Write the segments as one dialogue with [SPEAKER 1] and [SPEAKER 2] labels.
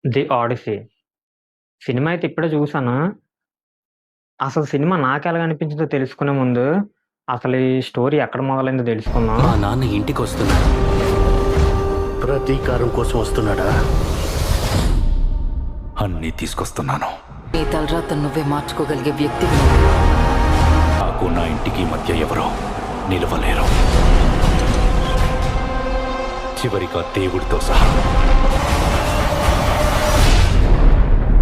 [SPEAKER 1] 'The Odyssey' cinema అయితే ఇప్పుడే చూసాను. అసలు సినిమా నాకెలాగ అనిపించిందో తెలుసుకునే ముందు, అసలు ఈ స్టోరీ ఎక్కడ మొదలైందో తెలుసుకుందాం.
[SPEAKER 2] మా నాన్న ఇంటికొస్తున్నాడు.
[SPEAKER 3] ప్రతీకారం కోసం వస్తున్నాడా?
[SPEAKER 4] అన్నీ తీసుకొస్తున్నాను.
[SPEAKER 5] నీ తలరాతను నువ్వే మార్చుకోగలిగే వ్యక్తివి.
[SPEAKER 4] నాకు నా ఇంటికి మధ్య ఎవరో నిలవలేరు. చివరిగా దేవుడితో సహా.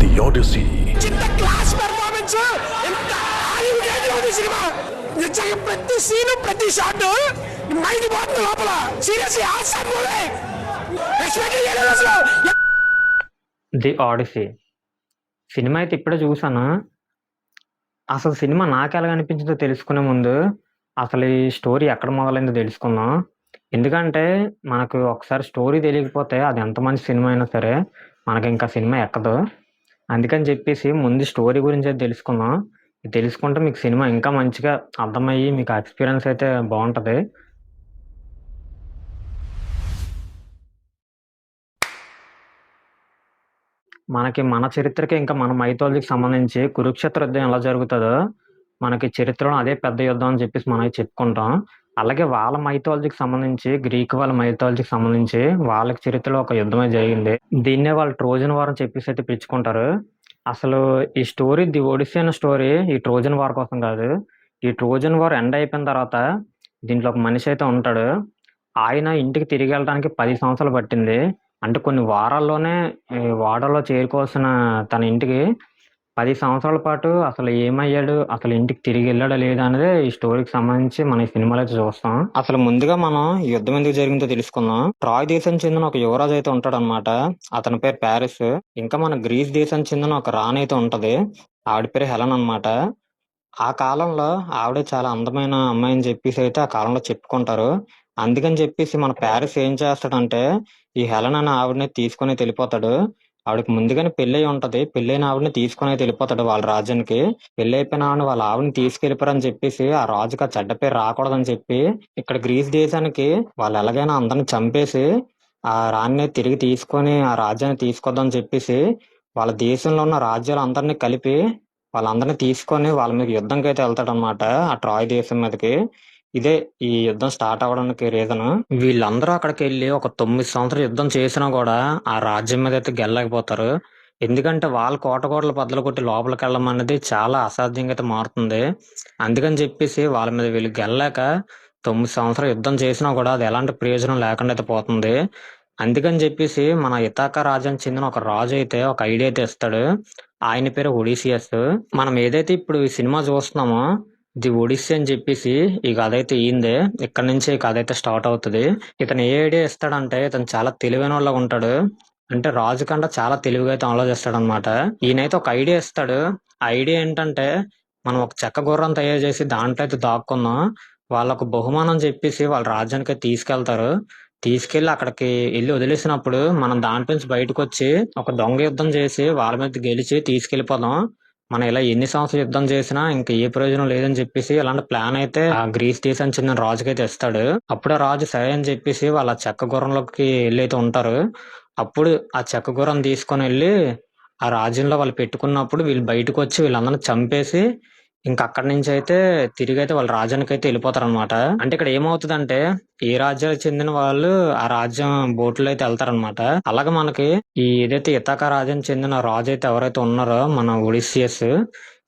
[SPEAKER 3] The Odyssey.
[SPEAKER 6] క్లాస్ పెర్ఫార్మెన్స్ ఎంత హాలీవుడ్ ఉంది సినిమా. నిజంగా ప్రతి సీన్ ప్రతి షాట్ మైండ్ పోతుంది లోపల. Seriously awesome movie. ఎక్స్పెక్ట్ చేయలేదు అసలు.
[SPEAKER 1] 'ది ఆడిసీ' సినిమా అయితే ఇప్పుడే చూసాను. అసలు సినిమా నాకెలాగ అనిపించిందో తెలుసుకునే ముందు, అసలు ఈ స్టోరీ ఎక్కడ మొదలైందో తెలుసుకుందాం. ఎందుకంటే, మనకు ఒకసారి స్టోరీ తెలియకపోతే అది ఎంత మంచి సినిమా అయినా సరే, మనకింకా సినిమా ఎక్కదు. అందుకని చెప్పేసి ముందు స్టోరీ గురించి అయితే తెలుసుకుందాం. ఇది తెలుసుకుంటే మీకు సినిమా ఇంకా మంచిగా అర్థమయ్యి, మీకు ఆ ఎక్స్‌పీరియన్స్ అయితే బావుంటది. మనకి మన చరిత్రకి, ఇంకా మన మైథాలజీకి సంబంధించి కురుక్షేత్ర యుద్ధం ఎలా జరుగుతదో, మనకి చరిత్రలో అదే పెద్ద యుద్ధం అని చెప్పేసి మనమైతే చెప్పుకుంటాం. అలాగే వాళ్ళ మైథాలజీకి సంబంధించి, గ్రీక్ వాళ్ళ మైథాలజీకి సంబంధించి వాళ్ళకి చరిత్రలో ఒక యుద్ధమే జరిగింది. దీన్నే వాళ్ళు ట్రోజన్ వార్ అని చెప్పేసి అయితే పిలుచుకుంటారు. అసలు ఈ స్టోరీ 'ది ఒడిస్సీ' అనే స్టోరీ ఈ ట్రోజన్ వార్ కోసం కాదు. ఈ ట్రోజన్ వార్ ఎండ్ అయిపోయిన తర్వాత దీంట్లో ఒక మనిషి అయితే ఉంటాడు. ఆయన ఇంటికి తిరిగెళ్ళడానికి 10 సంవత్సరాలు పట్టింది. అంటే కొన్ని వారాల్లోనే ఈ ఓడలో చేరుకోవాల్సిన తన ఇంటికి 10 సంవత్సరాల పాటు అసలు ఏమయ్యాడు? అసలు ఇంటికి తిరిగెళ్ళాడా లేదా? అనేదే ఈ స్టోరీకి సంబంధించి మనం ఈ సినిమాలో అయితే చూస్తాం. అసలు ముందుగా మనం ఈ యుద్ధం ఎందుకు జరిగిందో తెలుసుకుందాం. ట్రాయ్ దేశానికి చెందిన ఒక యువరాజు అయితే ఉంటాడనమాట. అతని పేరు పారిస్. ఇంకా మన గ్రీస్ దేశానికి చెందిన ఒక రాణి అయితే ఉంటది. ఆవిడ పేరు హెలెన్ అనమాట. ఆ కాలంలో ఆవిడే చాలా అందమైన అమ్మాయి అని చెప్పేసి అయితే ఆ కాలంలో చెప్పుకుంటారు. అందుకని చెప్పేసి మన పారిస్ ఏం చేస్తాడంటే, ఈ హెలెన్ అనే ఆవిడని తీసుకొని వెళ్ళిపోతాడు. ఆవిడకి ముందుగానే పెళ్ళయి ఉంటది. పెళ్ళైన ఆవిడని తీసుకొని అయితే వెళ్ళిపోతాడు వాళ్ళ రాజ్యానికి. పెళ్ళైపోయిన వాళ్ళ ఆవిడని తీసుకెళ్ళిపోరని చెప్పేసి ఆ రాజుకి ఆ చెడ్డ పేరు రాకూడదని చెప్పి, ఇక్కడ గ్రీస్ దేశానికి వాళ్ళు ఎలాగైనా అందరిని చంపేసి, ఆ రాణిని తిరిగి తీసుకొని ఆ రాజ్యాన్ని తీసుకొద్దామని చెప్పేసి, వాళ్ళ దేశంలో ఉన్న రాజ్యాలందరిని కలిపి వాళ్ళందరిని తీసుకొని వాళ్ళ మీద యుద్ధంకైతే వెళ్తాడనమాట. ఆ ట్రాయ్ దేశం మీదకి. ఇదే ఈ యుద్ధం స్టార్ట్ అవ్వడానికి రీజను. వీళ్ళందరూ అక్కడికెళ్ళి ఒక 9 సంవత్సరాలు యుద్ధం చేసినా గూడా ఆ రాజ్యం మీదైతే గెలలేకపోతారు. ఎందుకంటే వాళ్ళ కోటగోడలు బద్దలు కొట్టి లోపలికెళ్ళడం అనేది చాలా అసాధ్యంగా అయితే మారుతుంది. అందుకని చెప్పేసి వాళ్ళ మీద వీళ్ళు గెలలేక 9 సంవత్సరాలు యుద్ధం చేసినా గూడా అది ఎలాంటి ప్రయోజనం లేకుండా అయితే పోతుంది. అందుకని చెప్పేసి మన ఇథాకా రాజ్యానికి చెందిన ఒక రాజు అయితే ఒక ఐడియా అయితే ఇస్తాడు. ఆయన పేరు ఒడిసియస్. మనం ఏదైతే ఇప్పుడు ఈ సినిమా చూస్తున్నామో, ది ఒడిస్సీ అని చెప్పేసి ఈ కథ అయితే ఈయందే. ఇక్కడ నుంచి ఈ కథ అయితే స్టార్ట్ అవుతది. ఇతను ఏ ఐడియా ఇస్తాడంటే, ఇతను చాలా తెలివైనోళ్ళగా ఉంటాడు. అంటే రాజు కన్నా చాలా తెలివిగా అయితే ఆలోచిస్తాడనమాట. ఈయనైతే ఒక ఐడియా ఇస్తాడు. ఆ ఐడియా ఏంటంటే, మనం ఒక చెక్క గుర్రం తయారు చేసి దాంట్లో అయితే దాక్కుందాం. వాళ్ళొక బహుమానం చెప్పేసి వాళ్ళ రాజ్యానికైతే తీసుకెళ్తారు. తీసుకెళ్ళి అక్కడికి ఎళ్లి వదిలేసినప్పుడు మనం దాంట్లో నుంచి బయటకొచ్చి ఒక దొంగ యుద్ధం చేసి వాళ్ళ మీద గెలిచి తీసుకెళ్ళిపోదాం. మనం ఇలా ఎన్ని సంవత్సరాలు యుద్ధం చేసినా ఇంకా ఏ ప్రయోజనం లేదని చెప్పేసి ఇలాంటి ప్లాన్ అయితే ఆ గ్రీస్ దేశానికి చెందిన రాజుకైతే ఇస్తాడు. అప్పుడు ఆ రాజు సరే అని చెప్పేసి వాళ్ళ చెక్క గుర్రంలోకి వెళ్ళైతే ఉంటారు. అప్పుడు ఆ చెక్క గుర్రం తీసుకొని వెళ్ళి ఆ రాజ్యంలో వాళ్ళు పెట్టుకున్నప్పుడు వీళ్ళు బయటకు వచ్చి వీళ్ళందరిని చంపేసి ఇంకా అక్కడి నుంచి అయితే తిరిగైతే వాళ్ళ రాజ్యానికి అయితే వెళ్ళిపోతారనమాట. అంటే ఇక్కడ ఏమవుతుందంటే, ఏ రాజ్యాలకు చెందిన వాళ్ళు ఆ రాజ్యం బోట్లో అయితే వెళ్తారనమాట. అలాగే మనకి ఈ ఏదైతే ఇథాకా రాజ్యానికి చెందిన రాజు అయితే ఎవరైతే ఉన్నారో మన ఒడిసియస్,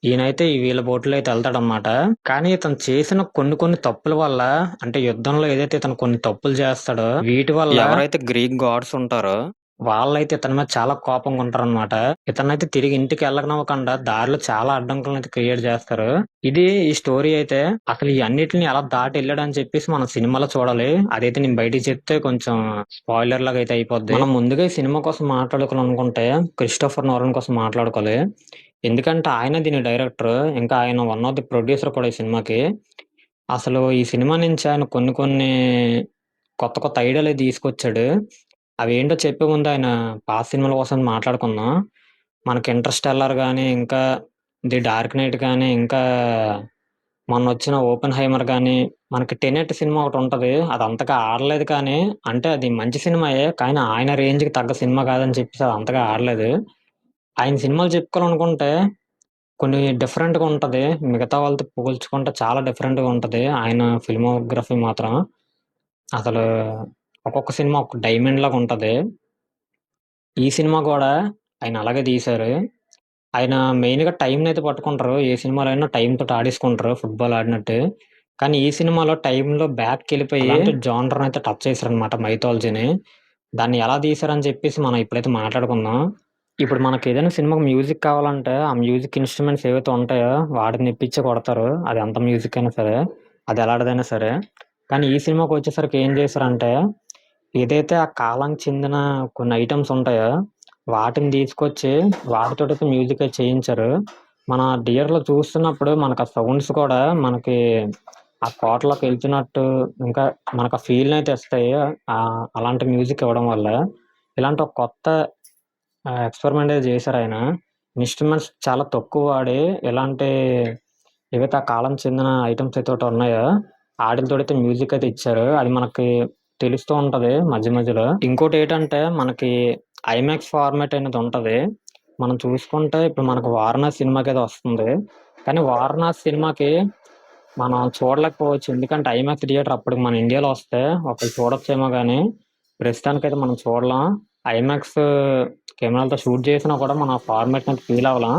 [SPEAKER 1] ఈయనైతే ఈ వీళ్ళ బోట్లో అయితే వెళ్తాడనమాట. కానీ ఇతను చేసిన కొన్ని కొన్ని తప్పుల వల్ల, అంటే యుద్ధంలో ఏదైతే ఇతను కొన్ని తప్పులు చేస్తాడో వీటి వల్ల ఎవరైతే గ్రీక్ గాడ్స్ ఉంటారో వాళ్ళైతే ఇతని మీద చాలా కోపంగా ఉంటారనమాట. ఇతనైతే తిరిగి ఇంటికి వెళ్ళనివ్వకుండా దారిలో చాలా అడ్డంకులను అయితే క్రియేట్ చేస్తారు. ఇది ఈ స్టోరీ అయితే అసలు ఈ అన్నిటిని ఎలా దాటి వెళ్ళాడని చెప్పేసి మనం సినిమాలో చూడాలి. అదైతే నేను బయటికి చెప్తే కొంచెం స్పాయిలర్ లాగా అయితే అయిపోద్ది. మనం ముందుగా ఈ సినిమా కోసం మాట్లాడుకోవాలనుకుంటే క్రిస్టోఫర్ నోలన్ కోసం మాట్లాడుకోవాలి. ఎందుకంటే ఆయన దీని డైరెక్టర్. ఇంకా ఆయన వన్ ఆఫ్ ది ప్రొడ్యూసర్ కూడా ఈ సినిమాకి. అసలు ఈ సినిమా నుంచి ఆయన కొన్ని కొన్ని కొత్త కొత్త ఐడియాలు తీసుకొచ్చాడు. అవేంటో చెప్పే ముందు ఆయన పాత సినిమాల కోసం మాట్లాడుకుందాం. మనకి 'ఇంటర్‌స్టెల్లార్' గాని, ఇంకా 'ది డార్క్ నైట్' గాని, ఇంకా మొన్న వచ్చిన ఓపెన్ హైమర్ కానీ, మనకి టెనెట్ సినిమా ఒకటి ఉంటది. అది అంతగా ఆడలేదు కానీ, అంటే అది మంచి సినిమాయే. కానీ ఆయన రేంజ్‌కి తగ్గ సినిమా కాదని చెప్పేసి అది అంతగా ఆడలేదు. ఆయన సినిమాలు చెప్పుకోవాలనుకుంటే కొన్ని డిఫరెంట్‌గా ఉంటది. మిగతా వాళ్ళతో పోల్చుకుంటే చాలా డిఫరెంట్‌గా ఉంటది. ఆయన ఫిల్మోగ్రఫీ మాత్రం అసలు ఒక్కొక్క సినిమా ఒక డైమండ్ లాగా ఉంటది. ఈ సినిమా కూడా ఆయన అలాగే తీశారు. ఆయన మెయిన్‌గా టైమ్‌నయితే పట్టుకుంటారు. ఏ సినిమాలో అయినా టైమ్‌తోటి ఆడేసుకుంటారు ఫుట్‌బాల్ ఆడినట్టు. కానీ ఈ సినిమాలో టైమ్‌లో బ్యాక్‌కెళ్ళిపోయి అలాంటి జానర్‌నయితే టచ్ చేశారనమాట మైథాలజీని. దాన్ని ఎలా తీశారని చెప్పేసి మనం ఇప్పుడైతే మాట్లాడుకుందాం. ఇప్పుడు మనకేదైనా సినిమాకి మ్యూజిక్ కావాలంటే, ఆ మ్యూజిక్ ఇన్‌స్ట్రుమెంట్స్ ఏవైతే ఉంటాయో వాటిని ఇప్పించి కొడతారు. అది ఎంత మ్యూజిక్ అయినా సరే, అది ఎలాంటిదైనా సరే. కానీ ఈ సినిమాకొచ్చేసరికి ఏం చేశారంటే, ఏదైతే ఆ కాలానికి చెందిన కొన్ని ఐటెమ్స్ ఉంటాయో, వాటిని తీసుకొచ్చి వాటితోటైతే మ్యూజిక్ అయితే చేయించారు. మన థియేటర్‌లో చూస్తున్నప్పుడు మనకు ఆ సౌండ్స్ కూడా మనకి ఆ కోటలోకి వెళ్తున్నట్టు, ఇంకా మనకు ఆ ఫీల్‌నయితే ఇస్తాయి. అలాంటి మ్యూజిక్ ఇవ్వడం వల్ల. ఇలాంటి ఒక కొత్త ఎక్స్‌పెరిమెంట్ అయితే చేశారాయన. ఇన్‌స్ట్రుమెంట్స్ చాలా తక్కువ వాడి, ఎలాంటి ఏవైతే ఆ కాలం చెందిన ఐటెమ్స్ అయితే ఉన్నాయో, ఆటిలతోటైతే మ్యూజిక్ అయితే ఇచ్చారు. అది మనకి తెలుస్తూ ఉంటది మధ్య మధ్యలో. ఇంకోటేటంటే, మనకి ఐమాక్స్ ఫార్మాట్ అనేది ఉంటది. మనం చూసుకుంటే ఇప్పుడు మనకు 'వారణాసి' సినిమాకైతే వస్తుంది. కానీ 'వారణాసి' సినిమాకి మనం చూడలేకపోవచ్చు. ఎందుకంటే ఐమాక్స్ థియేటర్ అప్పటికి మన ఇండియాలో వస్తే ఒకళ్ళు చూడొచ్చేమో గానీ, ప్రస్తుతానికైతే మనం చూడలేం. ఐమాక్స్ కెమెరాలతో షూట్ చేసినా కూడా మనం ఆ ఫార్మాట్‌ని ఫీల్ అవ్వలేం.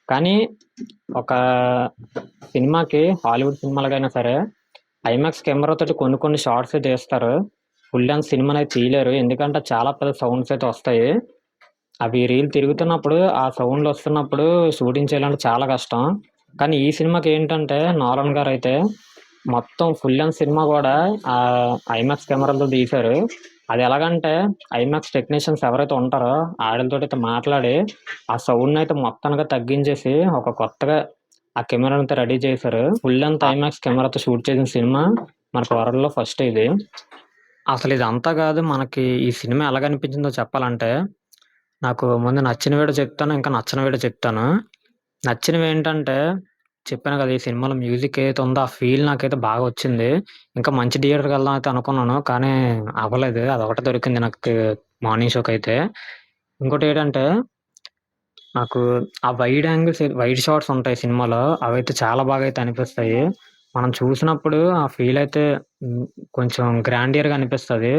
[SPEAKER 1] కానీ ఒక సినిమాకి, హాలీవుడ్ సినిమాలకైనా సరే ఐమాక్స్ కెమెరాతోటి కొన్ని కొన్ని షాట్స్ తీస్తారు. ఫుల్ లెంగ్త్ సినిమానైతే తీయలేరు. ఎందుకంటే చాలా పెద్ద సౌండ్స్ అయితే వస్తాయి. అవి రీల్ తిరుగుతున్నప్పుడు, ఆ సౌండ్‌లొస్తున్నప్పుడు షూటింగ్ చేయాలంటే చాలా కష్టం. కానీ ఈ సినిమాకేంటంటే, నోలన్ గారైతే మొత్తం ఫుల్ లెంగ్త్ సినిమా గూడా ఐమాక్స్ కెమెరాలతో తీశారు. అది ఎలాగంటే, ఐమాక్స్ టెక్నీషియన్స్ ఎవరైతే ఉంటారో ఆళ్ళతోటైతే మాట్లాడి, ఆ సౌండ్‌నయితే మొత్తానికి తగ్గించేసి, ఒక కొత్తగా ఆ కెమెరానైతే రెడీ చేశారు. ఫుల్ లెంగ్త్ ఐమాక్స్ కెమెరాతో షూట్ చేసిన సినిమా మనకు వరల్డ్‌లో ఫస్ట్ ఇది. అసలు ఇదంతా గాదు, మనకి ఈ సినిమా ఎలాగనిపించిందో చెప్పాలంటే, నాకు ముందు నచ్చినవి కూడా చెప్తాను. ఇంకా నచ్చనివి కూడా చెప్తాను. నచ్చినవేంటంటే, చెప్పాను కదా! ఈ సినిమాలో మ్యూజిక్ ఏదైతే ఉందో, ఆ ఫీల్ నాకైతే బాగా వచ్చింది. ఇంకా మంచి థియేటర్‌కెళ్దాం అయితే అనుకున్నాను. కానీ అవ్వలేదు. అదొకటే దొరికింది నాకు మార్నింగ్ షోకైతే. ఇంకోటేటంటే, నాకు ఆ వైడ్ యాంగిల్స్, వైడ్ షాట్స్ ఉంటాయి సినిమాలో. అవైతే చాలా బాగా అయితే అనిపిస్తాయి. మనం చూసినప్పుడు ఆ ఫీల్ అయితే హ్మ్, కొంచెం గ్రాండియర్‌గా అనిపిస్తది.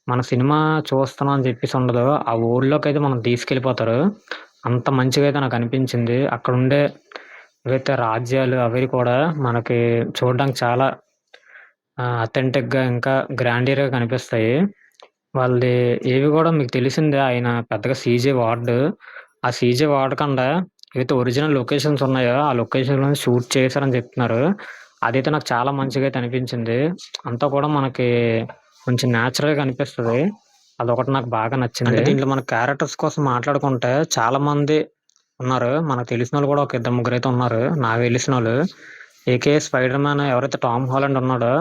[SPEAKER 1] మన సినిమా చూస్తున్నాం అని చెప్పేసి ఉండదు. ఆ వరల్డ్‌లోకైతే మనం తీసుకెళ్ళిపోతారు. అంత మంచిగా అయితే నాకనిపించింది. అక్కడుండే ఏవైతే రాజ్యాలు అవి కూడా మనకి చూడడానికి చాలా అథెంటిక్‌గా, ఇంకా గ్రాండియర్‌గా కనిపిస్తాయి. వాళ్ళది ఏవి గూడా మీకు తెలిసిందే, ఆయన పెద్దగా సీజీ వాడడు. ఆ సీజీ వాడకుండా ఏవైతే ఒరిజినల్ లొకేషన్స్ ఉన్నాయో, ఆ లొకేషన్‌లోనే షూట్ చేశారని చెప్తున్నారు. అదైతే నాకు చాలా మంచిగా అయితే అనిపించింది. అంతా కూడా మనకి కొంచెం నేచురల్‌గా అనిపిస్తది. అదొకటి నాకు బాగా నచ్చింది. అంటే దీంట్లో మన క్యారెక్టర్స్ కోసం మాట్లాడుకుంటే చాలామంది ఉన్నారు. మనకు తెలిసినోళ్ళు కూడా ఒక ఇద్దరు ముగ్గురైతే ఉన్నారు. నాకు తెలిసినోళ్ళు. ఏకే స్పైడర్ మ్యాన్ ఎవరైతే టామ్ హాలండ్ ఉన్నాడో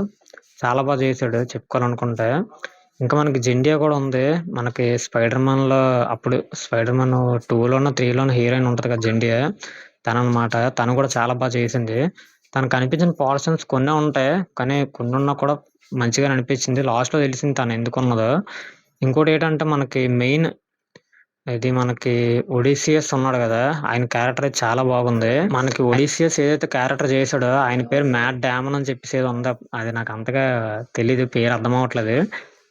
[SPEAKER 1] చాలా చేశాడు చెప్పుకోవాలనుకుంటే. ఇంకా మనకి జెండియా కూడా ఉంది. మనకి స్పైడర్ మ్యాన్‌లో అప్పుడు స్పైడర్ మ్యాన్ 2లోనో, 3లోనో హీరోయిన్ ఉంటది కదా! జెండియా. తననమాట. తను కూడా చాలా చేసింది. తనకు కనిపించిన పోర్షన్స్ కొన్నే ఉంటాయి. కానీ కొన్నున్నా కూడా మంచిగానే అనిపించింది. లాస్ట్‌లో తెలిసింది తను ఎందుకున్నదో. ఇంకోటేటంటే, మనకి మెయిన్ ఇది మనకి 'ఒడిసియస్' ఉన్నాడు గదా! ఆయన క్యారెక్టర్ అయితే చాలా బాగుంది. మనకి 'ఒడిసియస్' ఏదైతే క్యారెక్టర్ చేసాడో ఆయన పేరు మ్యాట్ డామన్ అని చెప్పేసి ఏదో ఉంది. అది నాకు అంతగా తెలీదు. పేరు అర్థం అవ్వట్లేదు.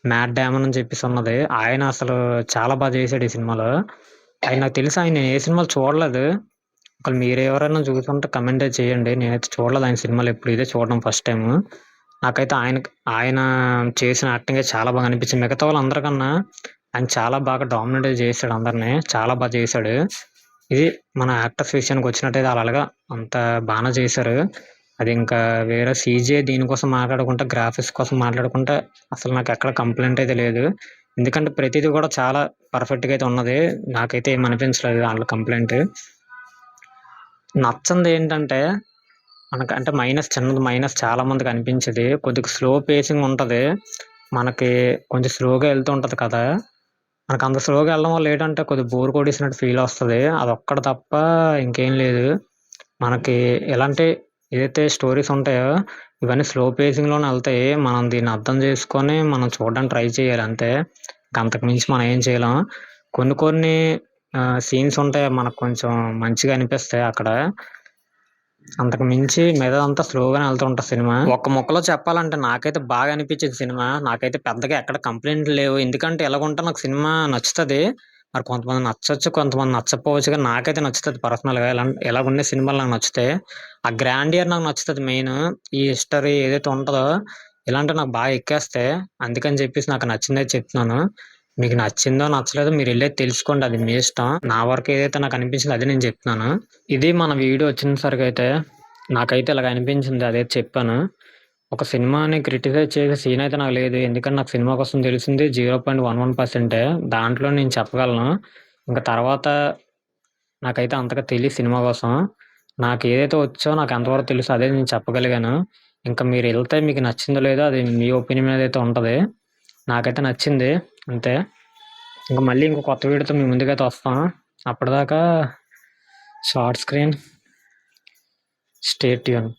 [SPEAKER 1] మ్యాట్ డామన్ అని చెప్పేసి ఉన్నది. ఆయన అసలు చాలా చేసాడు ఈ సినిమాలో. ఆయన నాకు తెలిసి ఆయన నేను ఏ సినిమాలు చూడలేదు. ఒకవేళ మీరెవరైనా చూసుంటే కామెంట్ అయితే చేయండి. నేనైతే చూడలేదు ఆయన సినిమాలు ఎప్పుడు. ఇదే చూడడం ఫస్ట్ టైము. నాకైతే ఆయన చేసిన యాక్టింగే చాలా బాగా అనిపించింది. మిగతా వాళ్ళందరికన్నా ఆయన చాలా బాగా డామినేట్ చేసాడు అందరిని. చాలా చేసాడు. ఇది మన యాక్టర్స్ విషయానికొచ్చినట్టయితే ఆళ్ళలాగా అంత బానే చేశారు. అది ఇంకా వేరే సీజీఐ దీనికోసం మాట్లాడుకుంటే, గ్రాఫిక్స్ కోసం మాట్లాడుకుంటే అసలు నాకెక్కడ కంప్లెయింట్ అయితే లేదు. ఎందుకంటే ప్రతీది కూడా చాలా పర్ఫెక్ట్‌గా అయితే ఉన్నది. నాకైతే ఏమి అనిపించలేదు దాంట్లో కంప్లెయింట్. నచ్చనిదేంటంటే, అంటే చిన్నది మైనస్ చాలా మందికి అనిపించేది. కొద్దిగా స్లో పేసింగ్ ఉంటది. మనకి కొంచెం స్లోగా ఎళ్తూ ఉంటది కథ. మనకంత స్లోగా ఎళ్ళడం వల్ల ఏంటంటే, కొద్దిగా బోర్ కొట్టేసినట్టు ఫీల్ వస్తది. అదొక్కటి తప్ప ఇంకేం లేదు. మనకి ఎలాంటి ఏదైతే స్టోరీస్ ఉంటాయో ఇవన్నీ స్లో పేసింగ్లోనే వెళ్తాయి. మనం దీన్ని అర్థం చేసుకొని మనం చూడడానికి ట్రై చేయాలి అంతే. అంతకు మించి మనం ఏం చేయలేం. కొన్ని కొన్ని సీన్స్ ఉంటాయి మనకు కొంచెం మంచిగా అనిపిస్తాయి అక్కడ. అంతకు మించి మిగతాదంతా స్లోగానే వెళ్తుంటా సినిమా. ఒక్క ముక్కలో చెప్పాలంటే నాకైతే బాగా అనిపించింది సినిమా. నాకైతే పెద్దగా ఎక్కడ కంప్లైంట్లు లేవు. ఎందుకంటే ఎలాగుంటే నాకు సినిమా నచ్చుతుంది. మరి కొంతమంది నచ్చచ్చు, కొంతమంది నచ్చకపోవచ్చు, కానీ నాకైతే నచ్చుతుంది పర్సనల్గా. ఎలాగుండే సినిమాలు నాకు నచ్చుతాయి. ఆ గ్రాండియర్ నాకు నచ్చుతుంది మెయిన్. ఈ హిస్టరీ ఏదైతే ఉంటుందో ఇలాంటివి నాకు బాగా ఎక్కేస్తాయి. అందుకని చెప్పేసి నాకు నచ్చిందే చెప్తున్నాను. మీకు నచ్చిందో నచ్చలేదో మీరు వెళ్ళేది తెలుసుకోండి, అది మీ ఇష్టం. నా వరకు ఏదైతే నాకు అనిపించిందో అదే నేను చెప్తున్నాను. ఇది మన వీడియో వచ్చేసరికి అయితే నాకైతే ఇలాగ అనిపించింది, అదే చెప్పాను. ఒక సినిమాని క్రిటిసైజ్ చేసే సీన్ అయితే నాకు లేదు. ఎందుకంటే నాకు సినిమా కోసం తెలిసింది 0.11%. దాంట్లో నేను చెప్పగలను. ఇంకా తర్వాత నాకైతే అంతగా తెలియదు సినిమా కోసం. నాకు ఏదైతే వచ్చో నాకు ఎంతవరకు తెలుసో అదే నేను చెప్పగలిగాను. ఇంకా మీరు వెళ్తే మీకు నచ్చిందో లేదో అది మీ ఒపీనియన్ ఏదైతే ఉంటుంది. నాకైతే నచ్చింది అంతే. ఇంకా మళ్ళీ ఇంకో కొత్త వీడియోతో మీ ముందుకైతే వస్తాం. అప్పటిదాకా షార్ట్ స్క్రీన్, స్టే ట్యూన్.